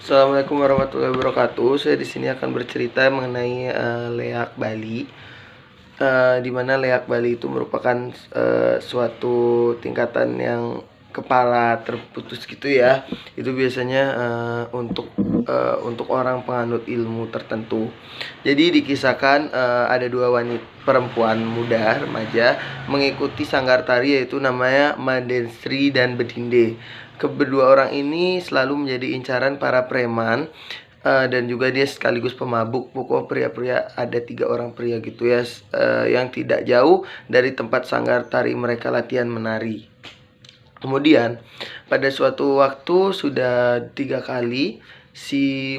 Assalamualaikum warahmatullahi wabarakatuh. Saya di sini akan bercerita mengenai leak Bali. Di mana leak Bali itu merupakan suatu tingkatan yang kepala terputus gitu ya. Itu biasanya untuk orang penganut ilmu tertentu. Jadi dikisahkan ada dua wanita perempuan muda remaja mengikuti sanggar tari, yaitu namanya Madensri dan Bedinde. Kedua orang ini selalu menjadi incaran para preman, dan juga dia sekaligus pemabuk. Pokok pria-pria, ada 3 orang pria gitu ya, yang tidak jauh dari tempat sanggar tari mereka latihan menari. Kemudian pada suatu waktu sudah 3 kali si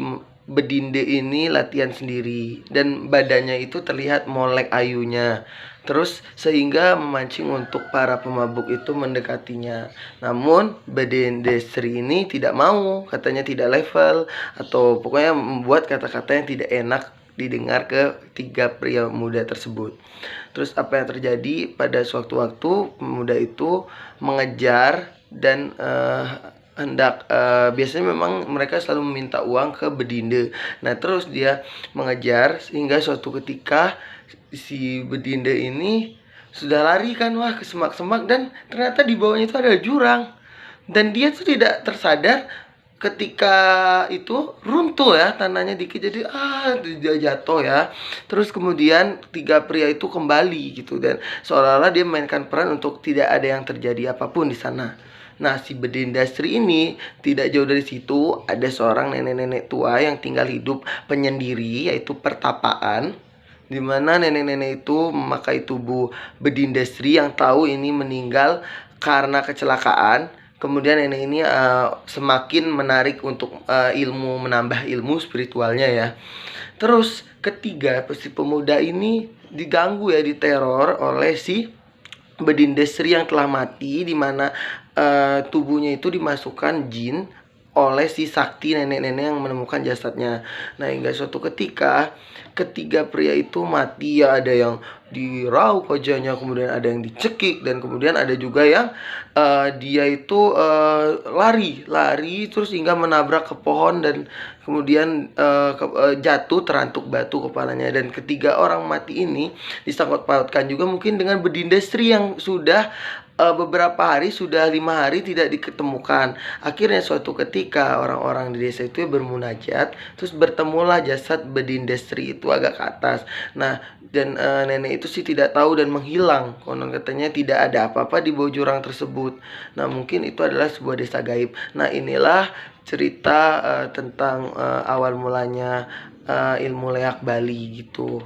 Bedinde ini latihan sendiri, dan badannya itu terlihat molek ayunya, terus sehingga memancing untuk para pemabuk itu mendekatinya. Namun Bedinde Sri ini tidak mau, katanya tidak level, atau pokoknya membuat kata-kata yang tidak enak didengar ke 3 pria muda tersebut. Terus apa yang terjadi? Pada suatu waktu pemuda itu mengejar dan hendak biasanya memang mereka selalu meminta uang ke Bedinde. Nah, terus dia mengejar sehingga suatu ketika si Bedinde ini sudah lari kan, wah, ke semak-semak, dan ternyata di bawahnya itu ada jurang. Dan dia tuh tidak tersadar ketika itu runtuh ya tanahnya dikit, jadi dia jatuh ya. Terus kemudian 3 pria itu kembali gitu, dan seolah-olah dia memainkan peran untuk tidak ada yang terjadi apapun di sana. Nah, si Bedindastri ini tidak jauh dari situ ada seorang nenek-nenek tua yang tinggal hidup penyendiri, yaitu pertapaan, di mana nenek-nenek itu memakai tubuh Bedindastri yang tahu ini meninggal karena kecelakaan. Kemudian nenek ini semakin menarik untuk menambah ilmu spiritualnya ya. Terus ketiga, si pemuda ini diganggu ya, diteror oleh si Bedindastri yang telah mati, di mana tubuhnya itu dimasukkan jin oleh si sakti nenek-nenek yang menemukan jasadnya. Nah, hingga suatu ketika ketiga pria itu mati ya, ada yang diraup wajahnya, kemudian ada yang dicekik, dan kemudian ada juga yang dia itu lari terus hingga menabrak ke pohon, dan kemudian jatuh terantuk batu kepalanya. Dan ketiga orang mati ini disangkut pautkan juga mungkin dengan Bedindastri yang sudah beberapa hari, sudah 5 hari tidak diketemukan. Akhirnya suatu ketika orang-orang di desa itu bermunajat, terus bertemulah jasad Bedindastri itu agak ke atas. Nah, dan nenek itu sih tidak tahu dan menghilang. Konon katanya tidak ada apa-apa di bawah jurang tersebut. Nah, mungkin itu adalah sebuah desa gaib. Nah, inilah cerita tentang awal mulanya ilmu leak Bali gitu.